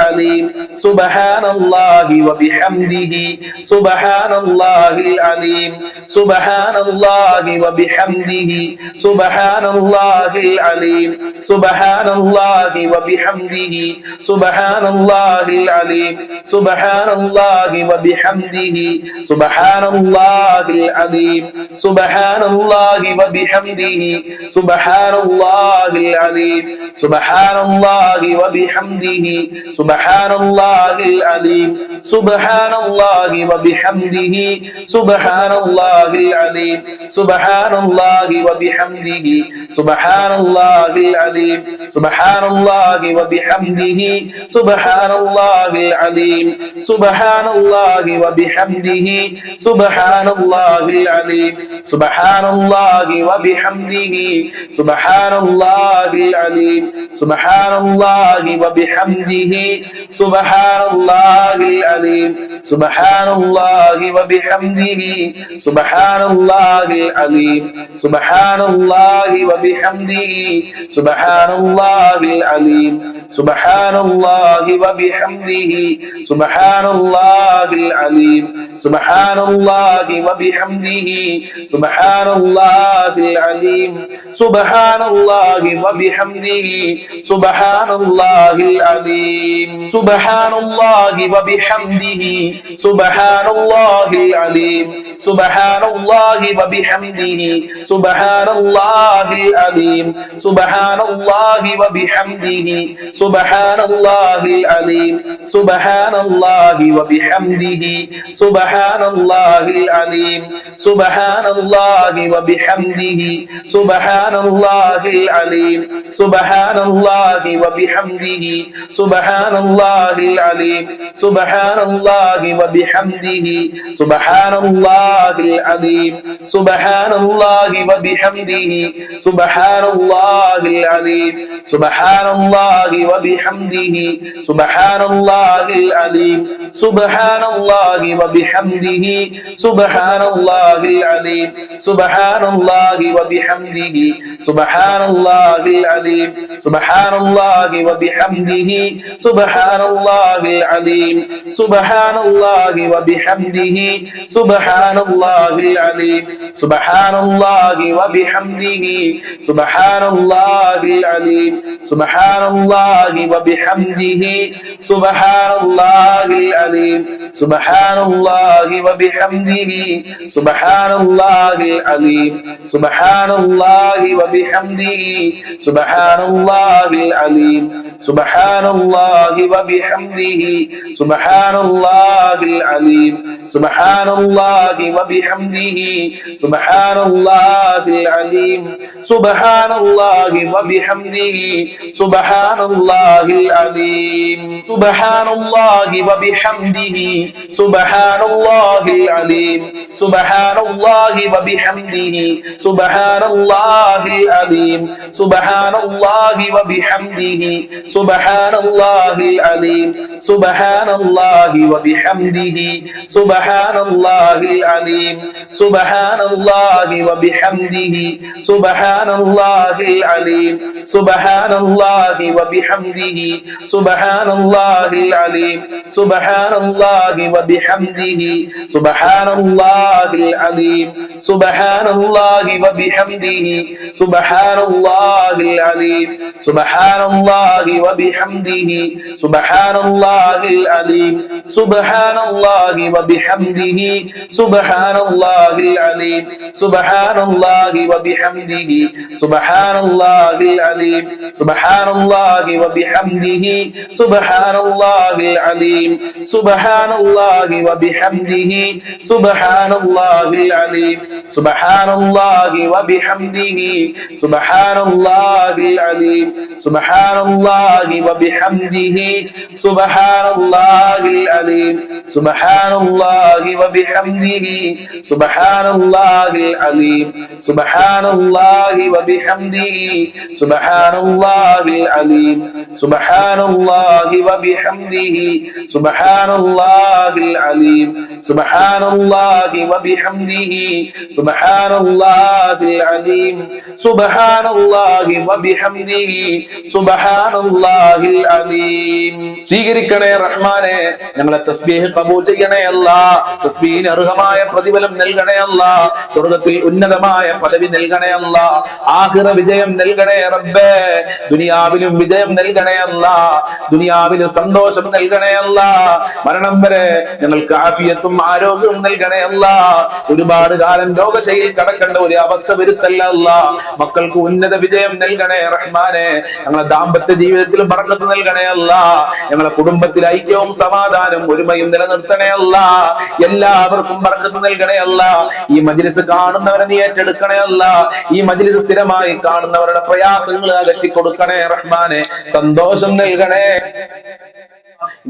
അലീം സുബ്ഹാനല്ലാഹി വബിഹംദിhi സുബ്ഹാനല്ലാഹിൽ അലീം സുബ്ഹാനല്ലാഹി വബിഹംദിhi സുബ്ഹാനല്ലാഹിൽ അലീം സുബ്ഹാനല്ലാഹി വബിഹംദിhi സുബ്ഹാനല്ലാഹിൽ അലീം സുബ്ഹാനല്ലാഹി വബിഹംദിhi സുബ്ഹാനല്ലാഹിൽ അലീം സുബ്ഹാനല്ലാഹി വബിഹംദിhi സുബ്ഹാനല്ലാഹിൽ അലീം സുബ്ഹാനല്ലാഹി വബിഹംദിhi സുബ്ഹാനല്ലാഹിൽ അലീം സുബ്ഹാനല്ലാഹി വബിഹംദിhi സുബ്ഹാനല്ലാഹിൽ അലീം സുബ്ഹാനല്ലാഹി വബിഹംദിhi സുബ്ഹാനല്ലാഹിൽ അലീം സുബ്ഹാനല്ലാഹി വബിഹംദിhi സുബ്ഹാനല്ലാഹിൽ അലീം സുബ്ഹാനല്ലാഹി വബിഹംദിhi സുബ്ഹാനല്ലാഹിൽ സുബ്ഹാനല്ലാഹിൽ അലീം സുബ്ഹാനല്ലാഹി വബിഹംദിഹി സുബ്ഹാനല്ലാഹിൽ അലീം സുബ്ഹാനല്ലാഹി വബിഹംദിഹി സുബ്ഹാനല്ലാഹിൽ അലീം സുബ്ഹാനല്ലാഹി വബിഹംദിഹി സുബ്ഹാനല്ലാഹിൽ അലീം സുബ്ഹാനല്ലാഹി വബിഹംദിഹി സുബ്ഹാനല്ലാഹിൽ അലീം സുബ്ഹാനല്ലാഹി വബിഹംദിhi സുബ്ഹാനല്ലാഹിൽ അലീം സുബ്ഹാനല്ലാഹി വബിഹംദിhi സുബ്ഹാനല്ലാഹിൽ അലീം സുബ്ഹാനല്ലാഹി വബിഹംദിhi സുബ്ഹാനല്ലാഹിൽ അലീം സുബ്ഹാനല്ലാഹി വബിഹംദിhi സുബ്ഹാനല്ലാഹിൽ അലീം സുബ്ഹാനല്ലാഹി വബിഹംദിhi സുബ്ഹാനല്ലാഹിൽ അലീം സുബ്ഹാനല്ലാഹി വബിഹംദിhi സുബ്ഹാനല്ലാഹിൽ അലീം സുബ്ഹാനല്ലാഹി വബിഹംദിhi സുബ്ഹാനല്ലാഹിൽ അലീം സുബ്ഹാനല്ലാഹി വബിഹംദിhi സുബ്ഹാനല്ലാഹിൽ അലീം സുബ്ഹാനല്ലാഹി വബിഹംദിhi സുബ്ഹാനല്ലാഹിൽ അലീം സുബ്ഹാനല്ലാഹി വബിഹംദിhi സുബ്ഹാനല്ലാഹിൽ അലീം സുബ്ഹാനല്ലാഹി വബിഹംദിhi സുബ്ഹാനല്ലാഹിൽ അലീം സുബ്ഹാനല്ലാഹി വബിഹംദിhi സുബ്ഹാനല്ലാഹിൽ അലീം സുബ്ഹാനല്ലാഹി വബിഹംദിhi സുബ്ഹാനല്ലാഹിൽ അലീം സുബ്ഹാനല്ലാഹി വബിഹംദിhi സുബ്ഹാനല്ലാഹിൽ അലീം സുബ്ഹാനല്ലാഹി വബിഹംദിhi സുബ്ഹാനല്ലാഹിൽ അലീം സുബ്ഹാനല്ലാഹി വബിഹംദിhi സുബ്ഹാനല്ലാഹിൽ അലീം സുബ്ഹാനല്ലാഹി വബിഹംദിhi സുബ്ഹാനല്ലാഹിൽ അലീം സുബ്ഹാനല്ലാഹി വബിഹംദിhi സുബ്ഹാനല്ലാഹിൽ അലീം സുബ്ഹാനല്ലാഹി വബിഹംദിhi സുബ്ഹാനല്ലാഹിൽ അലീം സുബ്ഹാനല്ലാഹി വബിഹംദിhi സുബ്ഹാനല്ലാഹിൽ അലീം സുബ്ഹാനല്ലാഹി വബിഹംദിhi സുബ്ഹാനല്ലാഹിൽ അലീം സുബ്ഹാനല്ലാഹി വബിഹംദിhi സുബ്ഹാനല്ലാഹിൽ അലീം സുബ്ഹാനല്ലാഹി വബിഹംദിhi സുബ്ഹാനല്ലാഹിൽ അലീം സുബ്ഹാനല്ലാഹി വബിഹംദിhi സുബ്ഹാനല്ലാഹിൽ അലീം സുബ്ഹാനല്ലാഹി വബിഹംദിhi സുബ്ഹാനല്ലാഹിൽ അലീം സുബ്ഹാനല്ലാഹി വബിഹംദിhi സുബ്ഹാനല്ലാഹിൽ അലീം സുബ്ഹാനല്ലാഹി വബിഹംദിhi സുബ്ഹാനല്ലാഹിൽ അലീം സുബ്ഹാനല്ലാഹി വബിഹംദിhi സുബ്ഹാനല്ലാഹിൽ അലീം സുബ്ഹാനല്ലാഹി വബിഹംദിhi സുബ്ഹാനല്ലാഹിൽ അലീം സുബ്ഹാനല്ലാഹി വബിഹംദിhi സുബ്ഹാനല്ലാഹിൽ അലീം സുബ്ഹാനല്ലാഹി വബിഹംദിhi സുബ്ഹാനല്ലാഹിൽ അലീം സുബ്ഹാനല്ലാഹി വബിഹംദിhi സുബ്ഹാനല്ലാഹിൽ അലീം സുബ്ഹാനല്ലാഹി വബിഹംദിhi സുബ്ഹാനല്ലാഹിൽ അലീം സുബ്ഹാനല്ലാഹി വബിഹംദിhi സുബ്ഹാനല്ലാഹിൽ അലീം സുബ്ഹാനല്ലാഹി വബിഹംദിhi സുബ്ഹാനല്ലാഹിൽ അലീം സുബ്ഹാനല്ലാഹി വബിഹംദിhi സുബ്ഹാനല്ലാഹിൽ അലീം സുബ്ഹാനല്ലാഹി വബിഹംദിhi സുബ്ഹാനല്ലാഹിൽ അലീം സുബ്ഹാനല്ലാഹി വബിഹംദിhi സുബ്ഹാനല്ലാഹിൽ അലീം സുബ്ഹാനല്ലാഹി വബിഹംദിhi സുബ്ഹാനല്ലാഹിൽ അലീം സുബ്ഹാനല്ലാഹി വബിഹംദിhi സുബ്ഹാനല്ലാഹിൽ അലീം സുബ്ഹാനല്ലാഹി വബിഹംദിhi സുബ്ഹാനല്ലാഹിൽ അലീം സുബ്ഹാനല്ലാഹി വബിഹംദിhi സുബ്ഹാനല്ലാഹിൽ അലീം സുബ്ഹാനല്ലാഹി വബിഹംദിhi സുബ്ഹാനല്ലാഹിൽ അലീം. സ്വീകരിക്കണേ റഹ്മാനെ, ഞങ്ങളെ തസ്ബീഹ് ഖബൂൽ ചെയ്യണേ അല്ലാഹ്. തസ്ബീഹിന് അർഹമായ പ്രതിഫലം നൽകണേ അല്ലാഹ്. സ്വർഗ്ഗത്തിൽ ഉന്നതമായ പദവി നൽകണേ അല്ലാഹ്. ആഖിറ വിജയം നൽകണേ റബ്ബേ. ദുനിയാവിലും വിജയം നൽകണേ അല്ലാഹ്. ദുനിയാവിലും സന്തോഷം നൽകണേ അല്ലാഹ്. മരണം വരെ ഞങ്ങൾക്ക് ആഫിയത്തും ആരോഗ്യവും നൽകണേ അല്ലാഹ്. ഒരുപാട് കാലം രോഗശൈലിയിൽ കടക്കേണ്ട ഒരു അവസ്ഥ വരുത്തല്ല അല്ലാഹ്. മക്കൾക്ക് ഉന്നത വിജയം നൽകണേ റഹ്മാനെ. ഞങ്ങളെ ദാമ്പത്യ ജീവിതത്തിൽ ബർക്കത്ത് നൽകണേ അല്ലാഹ്. ഞങ്ങളെ കുടുംബത്തിൽ ഐക്യവും സമാധാനവും ഒരുമയും നിലനിർത്തണേ അല്ലാഹ്. എല്ലാവർക്കും ബർക്കത്ത് നൽകണേ അല്ലാഹ്. ഈ മജ്ലിസ് കാണുന്നവരെ നീ ഏറ്റെടുക്കണേ അല്ലാഹ്. ഈ മജ്ലിസ് സ്ഥിരമായി കാണുന്നവരുടെ പ്രയാസങ്ങൾ അകറ്റി കൊടുക്കണേ റഹ്മാനെ. സന്തോഷം നൽകണേ.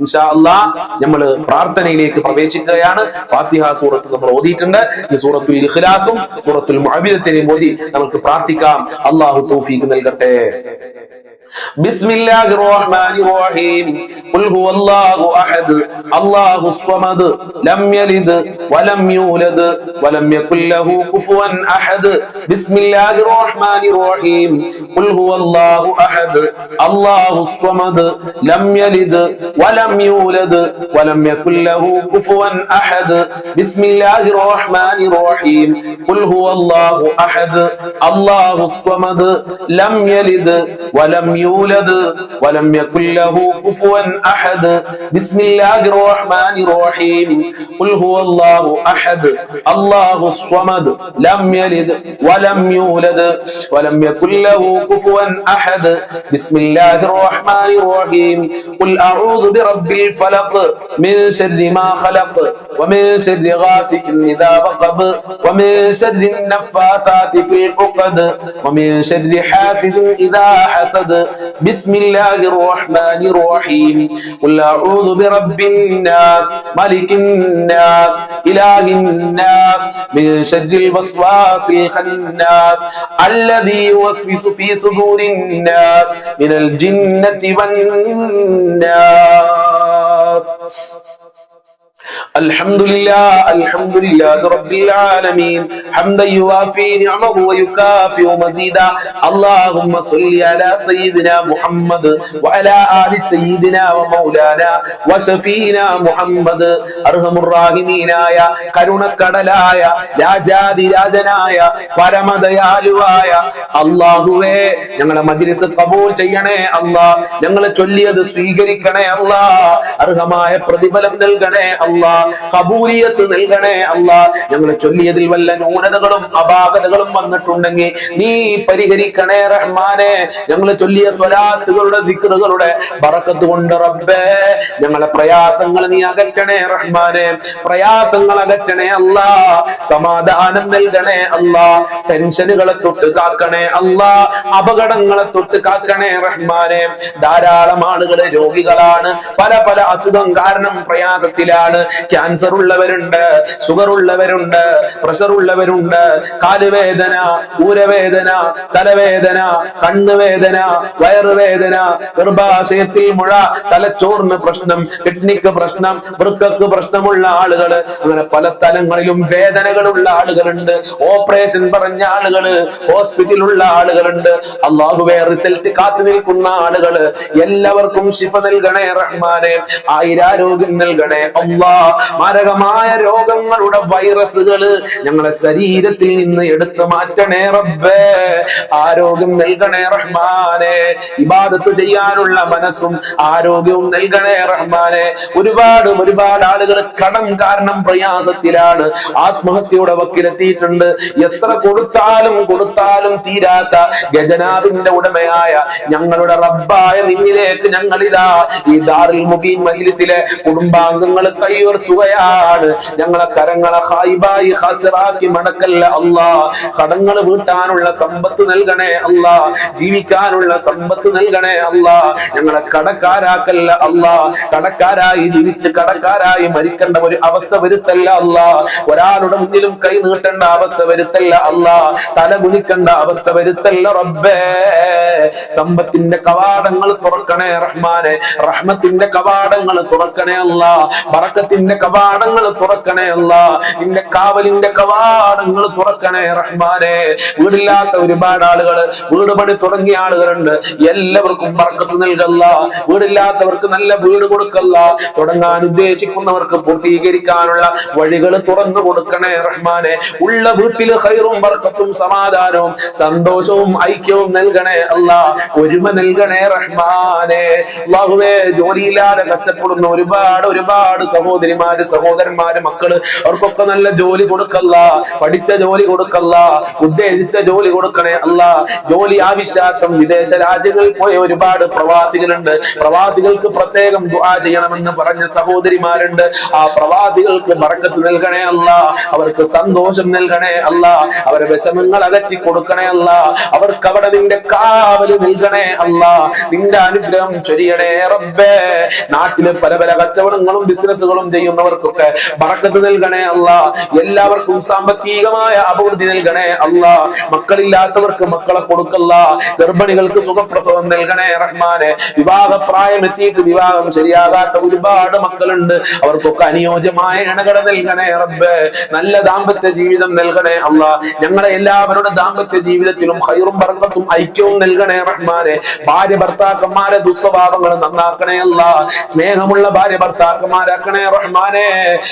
ഇൻഷാ അല്ലാഹ് നമ്മൾ പ്രാർത്ഥനയിലേക്ക് പ്രവേശിക്കുകയാണ്. ഫാത്തിഹ സൂറത്ത് നമ്മൾ ഓതിയിട്ടുണ്ട്. ഈ സൂറത്തുൽ ഇഖ്ലാസും സൂറത്തുൽ മുഅവ്വിദത്തിനെയും ഓതി നമുക്ക് പ്രാർത്ഥിക്കാം. അല്ലാഹു തൗഫീഖ് നൽകട്ടെ. بسم الله الرحمن الرحيم قل هو الله أحد الله الصمد لم يلد ولم يولد ولم يكن له كفوا أحد بسم الله الرحمن الرحيم قل هو الله أحد الله الصمد لم يلد ولم يولد ولم يكن له كفوا أحد بسم الله الرحمن الرحيم قل هو الله أحد الله الصمد لم يلد ولم يولد ولم يكن له كفوا أحد بسم الله الرحمن الرحيم قل هو الله أحد الله الصمد لم يلد ولم يولد ولم يكن له كفوا أحد بسم الله الرحمن الرحيم قل أعوذ برب الفلق من شر ما خلق ومن شر غاسق إذا وقب ومن شر النفاثات في العقد ومن شر حاسد إذا حسد بسم الله الرحمن الرحيم قل أعوذ برب الناس ملك الناس إله الناس من شر الوسواس الخناس الذي يوسوس في صدور الناس من الجنة والناس. الحمد لله رب العالمين حمدا يوافي نعمه ويكافئ مزيدا اللهم صل على سيدنا محمد وعلى آل سيدنا ومولانا وشفينا محمد أرحم الراحمين يا കരുണക്കടലായ രാജാതിരാജനായ പരമദയാലുവായ അല്ലാഹുവേ ഞങ്ങളെ മജ്‌ലിസ് ഖബൂൽ ചെയ്യണേ അല്ലാഹ്. ഞങ്ങളെ ചൊല്ലിയത് സ്വീകരിക്കണേ അല്ലാഹ്. അർഹമായ പ്രതിഫലം നൽകണേ അല്ലാഹ്. ഖബൂലിയത്ത് നൽകണേ അല്ലാഹ്. ഞങ്ങൾ ചൊല്ലിയതിൽ വല്ല ന്യൂനതകളും അപാകതകളും വന്നിട്ടുണ്ടെങ്കിൽ നീ പരിഹരിക്കണേ റഹ്മാനെ. ഞങ്ങൾ ചൊല്ലിയ സ്വലാത്തുകളുടെ ദിക്റുകളുടെ ബറക്കത്ത് കൊണ്ട് റബ്ബേ ഞങ്ങളെ പ്രയാസങ്ങൾ നീ അകറ്റണേ റഹ്മാനെ. പ്രയാസങ്ങൾ അകറ്റണേ അല്ലാഹ്. സമാധാനം നൽകണേ അല്ലാഹ്. ടെൻഷനുകളെ തൊട്ട് കാക്കണേ അല്ലാഹ്. അപകടങ്ങളെ തൊട്ട് കാക്കണേ റഹ്മാനെ. ധാരാളം ആളുകൾ രോഗികളാണ്, പല പല അസുഖം കാരണം പ്രയാസത്തിലാണ്. ക്യാൻസർ ഉള്ളവരുണ്ട്, ഷുഗർ ഉള്ളവരുണ്ട്, പ്രഷർ ഉള്ളവരുണ്ട്, കാലുവേദന, ഊരവേദന, തലവേദന, കണ്ണുവേദന, വയറുവേദന, ഗർഭാശയത്തിൽ മുഴ, തലച്ചോറിന് പ്രശ്നം, കിഡ്നിക്ക് പ്രശ്നം, വൃക്കക്ക് പ്രശ്നമുള്ള ആളുകൾ, അങ്ങനെ പല സ്ഥലങ്ങളിലും വേദനകളുള്ള ആളുകളുണ്ട്. ഓപ്പറേഷൻ പറഞ്ഞ ആളുകള്, ഹോസ്പിറ്റലുള്ള ആളുകളുണ്ട്. അല്ലാഹുവേ റിസൾട്ട് കാത്തു നിൽക്കുന്ന ആളുകള് എല്ലാവർക്കും ശിഫ നൽകണേ റഹ്മാനെ. ആയിരാരോഗ്യം നൽകണേ അല്ലാഹ്. മാരകമായ രോഗങ്ങളുടെ വൈറസുകള് ഞങ്ങളെ ശരീരത്തിൽ നിന്ന് എടുത്തു മാറ്റണേ റബ്ബേ. ആരോഗ്യം നൽകണേ റഹ്മാനെ. ഇബാദത്ത് ചെയ്യാനുള്ള മനസ്സും ആരോഗ്യവും നൽകണേ റഹ്മാനെ. ഒരുപാട് ആളുകൾ കടം കാരണം പ്രയാസത്തിലാണ്, ആത്മഹത്യയുടെ വക്കിലെത്തിയിട്ടുണ്ട്. എത്ര കൊടുത്താലും തീരാത്ത ഖജനാവിന്റെ ഉടമയായ ഞങ്ങളുടെ റബ്ബായ നിന്നിലേക്ക് ഞങ്ങളിതാ ഈ ദാറുൽ മുബീൻ മജ്‌ലിസിലെ കുടുംബാംഗങ്ങൾ കൈയുയർത്തുകയാണ്. ഞങ്ങളെ കരങ്ങളെ ഖായിബായി ഖാസിറാക്കി മടക്കല്ല അല്ലാഹ്. കടങ്ങൾ വീട്ടാനുള്ള സമ്പത്ത് നൽകണേ അല്ലാഹ്. ജീവിക്കാനുള്ള സമ്പത്ത് നൽകണേ അല്ലാഹ്. ഞങ്ങളെ കടക്കാരാക്കല്ല അല്ലാഹ്. കടക്കാരായി ജീവിച്ച് കടക്കാരായി മരിക്കേണ്ട ഒരു അവസ്ഥ വരുത്തല്ല അല്ലാഹ്. ഒരാളുടെ മുന്നിലും കൈ നീട്ടേണ്ട അവസ്ഥ വരുത്തല്ല അല്ലാഹ്. തല കുനിക്കേണ്ട അവസ്ഥ വരുത്തല്ല റബ്ബേ. സമ്പത്തിന്റെ കവാടങ്ങൾ തുറക്കണേ റഹ്മാനെ. റഹ്മത്തിന്റെ കവാടങ്ങൾ തുറക്കണേ അല്ലാഹ്. ബറക്കത്തിന്റെ കവാടങ്ങൾ തുറക്കണേ അല്ലാഹ്. നിന്റെ കാവലിന്റെ കവാടങ്ങൾ തുറക്കണേ റഹ്മാനെ. വീടില്ലാത്ത ഒരുപാട് ആളുകൾ, വീട് പണി തുടങ്ങിയ ആളുകളുണ്ട്. എല്ലാവർക്കും ബറക്കത്ത് നൽകല്ല. വീടില്ലാത്തവർക്ക് നല്ല വീട് കൊടുക്കല്ല. തുടങ്ങാൻ ഉദ്ദേശിക്കുന്നവർക്ക് പൂർത്തീകരിക്കാനുള്ള വഴികൾ തുറന്നു കൊടുക്കണേ റഹ്മാനെ. ഉള്ള വീട്ടിൽ ഖൈറും ബറക്കത്തും സമാധാനവും സന്തോഷവും ഐക്യവും നൽകണേ അല്ലാഹ്. ഒരുമ നൽകണേ റഹ്മാനെ. അല്ലാഹുവേ ജോലിയില്ലാതെ കഷ്ടപ്പെടുന്ന ഒരുപാട് സഹോദരി സഹോദരിമാര്, സഹോദരന്മാര്, മക്കള് അവർക്കൊക്കെ നല്ല ജോലി കൊടുക്കല്ല, പഠിച്ച ജോലി കൊടുക്കല്ല, ഉദ്ദേശിച്ച ജോലി കൊടുക്കണേ അല്ല. ജോലി ആവശ്യാർത്ഥം വിദേശ രാജ്യങ്ങളിൽ പോയ ഒരുപാട് പ്രവാസികളുണ്ട്. പ്രവാസികൾക്ക് പ്രത്യേകം ദുആ ചെയ്യണമെന്ന് പറഞ്ഞ സഹോദരിമാരുണ്ട്. ആ പ്രവാസികൾക്ക് ബർക്കത്ത് നൽകണേ അല്ല, അവർക്ക് സന്തോഷം നൽകണേ അല്ല, അവരുടെ വിഷമങ്ങൾ അകറ്റി കൊടുക്കണേ അല്ല, അവർക്ക് അവിടെ നിന്റെ കാവല് നൽകണേ അല്ല, നിന്റെ അനുഗ്രഹം ചൊരിയണേ റബ്ബേ. നാട്ടില് പല പല കച്ചവടങ്ങളും ബിസിനസ്സുകളും ചെയ്യുന്നവർക്കൊക്കെ ബർക്കത്ത് നൽകണേ അല്ല, എല്ലാവർക്കും സാമ്പത്തികമായ അഭിവൃദ്ധി നൽകണേ അല്ല, മക്കളില്ലാത്തവർക്ക് മക്കളെ കൊടുക്കല്ല, ഗർഭിണികൾക്ക് സുഖപ്രസവം നൽകണേ റഹ്മാനെ. വിവാഹപ്രായം എത്തിയിട്ട് വിവാഹം ശരിയാകാത്ത ഒരുപാട് മക്കളുണ്ട്, അവർക്കൊക്കെ അനുയോജ്യമായ ഇണകളെ നൽകണേ റബ്ബേ. നല്ല ദാമ്പത്യ ജീവിതം നൽകണേ അല്ല, ഞങ്ങളെ എല്ലാവരുടെ ദാമ്പത്യ ജീവിതത്തിലും ഖൈറും ബർക്കത്തും ഐക്യവും നൽകണേ റഹ്മാനെ. ഭാര്യ ഭർത്താക്കന്മാരെ ദുസ്വഭാവങ്ങൾ നന്നാക്കണേ അല്ല, സ്നേഹമുള്ള ഭാര്യ ഭർത്താക്കന്മാരാക്കണേ റഹ്മാനെ.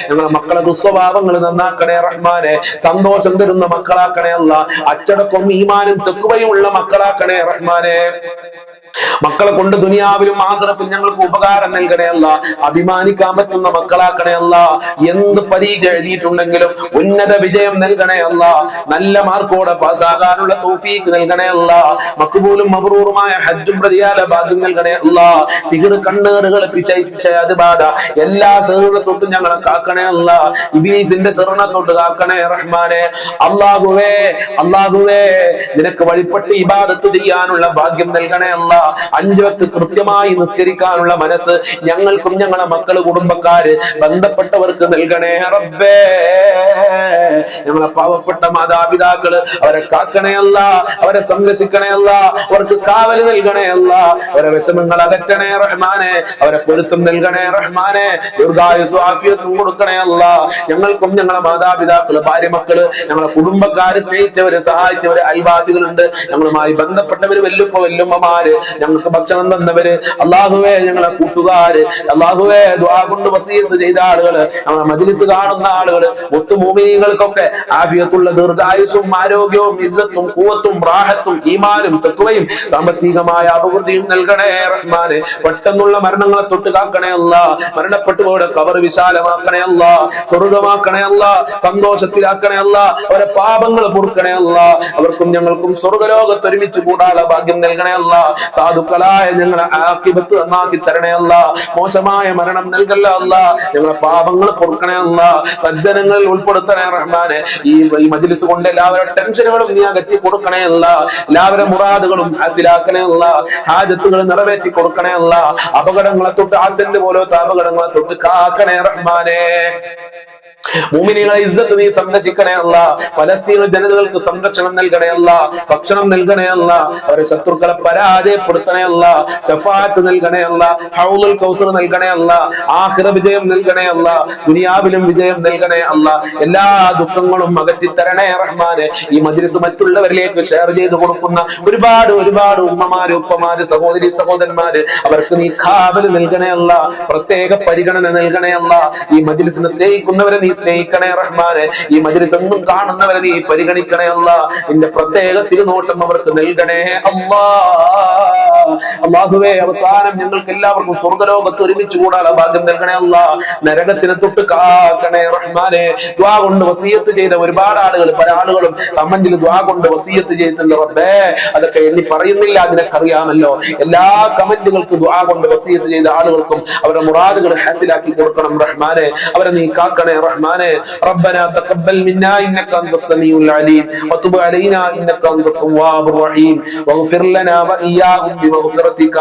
ഞങ്ങളെ മക്കളെ ദുസ്വഭാവങ്ങൾ നന്നാക്കണേ റഹ്മാനെ, സന്തോഷം തരുന്ന മക്കളാക്കണേ അല്ല, അച്ചടക്കവും ഈമാനും തെക്കുവയും ഉള്ള മക്കളാക്കണേ റഹ്മാനെ. മക്കളെ കൊണ്ട് ദുനിയാവിലും ആഖിറത്തിൽ ഞങ്ങൾക്ക് ഉപകാരം നൽകണേ അല്ല, അഭിമാനിക്കാൻ പറ്റുന്ന മക്കളാക്കണേ അല്ല. എന്ത് പരീക്ഷ എഴുതിയിട്ടുണ്ടെങ്കിലും ഉന്നത വിജയം നൽകണേ അല്ല, നല്ല മാർക്കോടെ പാസ്സാകാനുള്ള തൗഫീഖ് നൽകണേ അല്ല, മഖ്ബൂലും മബ്റൂറുമായ ഹജ്ജും പ്രതിയാല ഭാഗ്യം നൽകണേ അല്ല. സിഹ്ർ, കണ്ണേറുകൾ, പിശാച് ബാധ എല്ലാ സിഹ്റിനെ തൊട്ടും ഞങ്ങളെ കാക്കണേ അല്ല, ഇബ്ലീസിന്റെ സിഹ്റിനെ തൊട്ട് കാക്കണേ റഹ്മാനെ. അല്ലാഹുവേ, അല്ലാഹുവേ, നിനക്ക് വഴിപ്പെട്ട് ഇബാദത്ത് ചെയ്യാനുള്ള ഭാഗ്യം നൽകണേ അല്ല. 5 വക്ത് കൃത്യമായി നിസ്കരിക്കാനുള്ള മനസ്സ് ഞങ്ങൾക്കും ഞങ്ങളെ മക്കള്, കുടുംബക്കാര്, ബന്ധപ്പെട്ടവർക്ക് നൽകണേ റബ്ബേ. ഞങ്ങളെ പാവപ്പെട്ട മാതാപിതാക്കള് അവരെ കാക്കണേ അല്ല, അവരെ സംരക്ഷിക്കണേ അല്ല, അവർക്ക് കാവല് നൽകണേ അല്ല, അവരെ വിഷമങ്ങൾ അകറ്റണേ റഹ്മാനെ, അവരെ പൊരുത്തം നൽകണേ റഹ്മാനെ, ദീർഘായുസ്സും ആഫിയത്തും കൊടുക്കണേ അല്ല. ഞങ്ങൾക്കും ഞങ്ങളെ മാതാപിതാക്കള്, ഭാര്യ മക്കള്, ഞങ്ങളെ കുടുംബക്കാര്, സ്നേഹിച്ചവര്, സഹായിച്ചവര്, അയൽവാസികളുണ്ട്, ഞങ്ങളുമായി ബന്ധപ്പെട്ടവര്, വല്ലുപ്പ വല്ലുമ്മമാര്, ഞങ്ങൾക്ക് ഭക്ഷണം തന്നവര്, അല്ലാഹുവേ, ഞങ്ങളെ കൂട്ടുകാര്, അല്ലാഹുവേ, ദുആ കൊണ്ട് വസിയത്ത് ചെയ്ത ആളുകള്, നമ്മളെ മജ്ലിസ് കാണുന്ന ആളുകള്, മുത്തുമൂമിനീങ്ങൾക്കൊക്കെ ആഫിയത്തുള്ള ദീർഘായുസ്സും ആരോഗ്യവും ഇസ്സത്തും ഖുവത്തും റാഹത്തും ഈമാനും തഖ്വയും സാമ്പത്തികമായ അഭിവൃദ്ധിയും നൽകണേ റഹ്മാനെ. പെട്ടെന്നുള്ള മരണങ്ങളെ തൊട്ട് കാക്കണേ അല്ല, മരണപ്പെട്ടുപോയ ഖബർ വിശാലമാക്കണേ അല്ല, സ്വർഗ്ഗമാക്കണേ അല്ല, സന്തോഷത്തിലാക്കണേ അല്ല, അവരെ പാപങ്ങൾ പൊറുക്കണേ അല്ല, അവർക്കും ഞങ്ങൾക്കും സ്വർഗ്ഗലോകത്ത് ഒരുമിച്ച് കൂടാനുള്ള ഭാഗ്യം നൽകണേ അല്ല. സാധുക്കളായ ഞങ്ങളെ ആഖിബത്ത് നന്നാക്കി തരണേ അല്ല, മോശമായ മരണം നൽകല്ല അല്ല, ഞങ്ങളെ പാപങ്ങൾ പൊറുക്കണേ അല്ല, സജ്ജനങ്ങളിൽ ഉൾപ്പെടുത്തണേ റഹ്മാനെ. ഈ മജ്ലിസ് കൊണ്ട് എല്ലാവരുടെ ടെൻഷനുകളും നീ അകറ്റി കൊടുക്കണേ അല്ല, എല്ലാവരുടെ മുറാദുകളും ഹാസിലാക്കണേ അല്ല, ഹാജത്തുകൾ നിറവേറ്റി കൊടുക്കണേ അല്ല, അപകടങ്ങളെ തൊട്ട്, ആക്സിഡന്റ് പോലത്തെ അപകടങ്ങളെ തൊട്ട് കാക്കണേ റഹ്മാനെ. മുഅ്മിനീങ്ങളെ ഇസ്സത്ത് നീ സംരക്ഷിക്കണേ അല്ല, ഫലസ്തീൻ ജനതകൾക്ക് സംരക്ഷണം നൽകണേ അല്ല, ഭക്ഷണം നൽകണേ അല്ല, അവരുടെ ശത്രുക്കളെ പരാജയപ്പെടുത്തണേ അല്ല, ശഫാഅത്ത് നൽകണേ അല്ല, ഹൗലുൽ കൗസർ നൽകണേ അല്ല, ആഖിറ വിജയം നൽകണേ അല്ല, ദുനിയാവിലും വിജയം നൽകണേ അല്ല. എല്ലാ ദുഃഖങ്ങളും അകറ്റി തരണേ റഹ്മാനെ. ഈ മജ്ലിസ് മറ്റുള്ളവരിലേക്ക് ഷെയർ ചെയ്ത് കൊടുക്കുന്ന ഒരുപാട് ഒരുപാട് ഉമ്മമാര്, ഉപ്പമാര്, സഹോദരി സഹോദരന്മാര്, അവർക്ക് നീ കാവല് നൽകണേ അല്ല, പ്രത്യേക പരിഗണന നൽകണേ അല്ല. ഈ മജ്ലിസിനെ സ്നേഹിക്കുന്നവരെ നീ സ്നേഹിക്കണേ റഹ്മാനെ. ഈ മജ്ലിസ് എന്നും കാണുന്നവരെ നീ പരിഗണിക്കണേ അല്ല, നിന്റെ പ്രത്യേക തിരുനോട്ടം അവർക്ക് നൽകണേ അല്ലാ. അല്ലാഹുവേ, അവസാനം ഞങ്ങൾക്ക് എല്ലാവർക്കും സ്വർഗ്ഗലോകത്ത് ഒരുമിച്ച് കൂടാനുള്ള ഭാഗ്യം നൽകണേ അല്ല, നരകത്തിനെ തൊട്ട് കാക്കണേ റഹ്മാനെ. ദുആ കൊണ്ട് വസിയത്ത് ചെയ്ത ഒരുപാട് ആളുകൾ, പല ആളുകളും കമന്റിൽ ദുആ കൊണ്ട് വസിയത്ത് ചെയ്തിട്ടുണ്ട് റബ്ബേ, അതൊക്കെ എണ്ണി പറയുന്നില്ല, നിനക്കറിയാമല്ലോ. എല്ലാ കമന്റുകൾക്കും ദുആ കൊണ്ട് വസിയത്ത് ചെയ്ത ആളുകൾക്കും അവരുടെ മുറാദുകൾ ഹാസിലാക്കി കൊടുക്കണം റഹ്മാനെ, അവരെ നീ കാക്കണേ റഹ്മാനെ. ربنا تقبل منا انك انت السميع العليم وتب علينا انك انت التواب الرحيم واغفر لنا واياهم بمغفرتك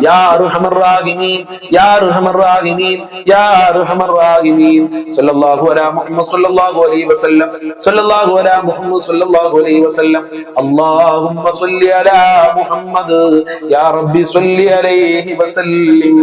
يا ارحم الراحمين يا ارحم الراحمين يا ارحم الراحمين. صلى الله على محمد صلى الله عليه وسلم صلى الله على محمد صلى الله عليه وسلم. اللهم صل على محمد يا ربي صل عليه وسلم.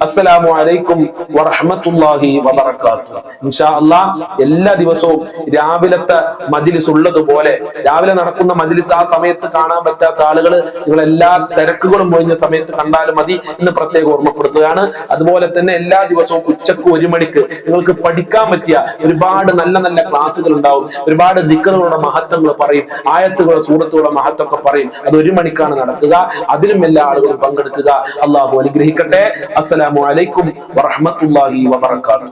السلام عليكم ورحمة الله وبركاته. ഇൻഷാ അല്ലാഹ് എല്ലാ ദിവസവും രാവിലത്തെ മജ്ലിസ് ഉള്ളതുപോലെ രാവിലെ നടക്കുന്ന മജ്ലിസ് ആ സമയത്ത് കാണാൻ പറ്റാത്ത ആളുകൾ നിങ്ങൾ എല്ലാ തിരക്കുകളും ഒഴിഞ്ഞ സമയത്ത് കണ്ടാലും മതി എന്ന് പ്രത്യേകം ഓർമ്മപ്പെടുത്തുകയാണ്. അതുപോലെ തന്നെ എല്ലാ ദിവസവും ഉച്ചക്ക് 1 മണിക്ക് നിങ്ങൾക്ക് പഠിക്കാൻ പറ്റിയ ഒരുപാട് നല്ല നല്ല ക്ലാസ്സുകൾ ഉണ്ടാവും. ഒരുപാട് ദിക്റുകളുടെ മഹത്വങ്ങൾ പറയും, ആയത്തുകളുടെ സൂറത്തുകളുടെ മഹത്വമൊക്കെ പറയും. അത് 1 മണിക്കാണ് നടക്കുക. അതിലും എല്ലാ ആളുകളും പങ്കെടുക്കുക. അള്ളാഹു അനുഗ്രഹിക്കട്ടെ. അസ്സലാമു അലൈക്കും വറഹ്മത്തുള്ളാഹി വബറകാതുഹു.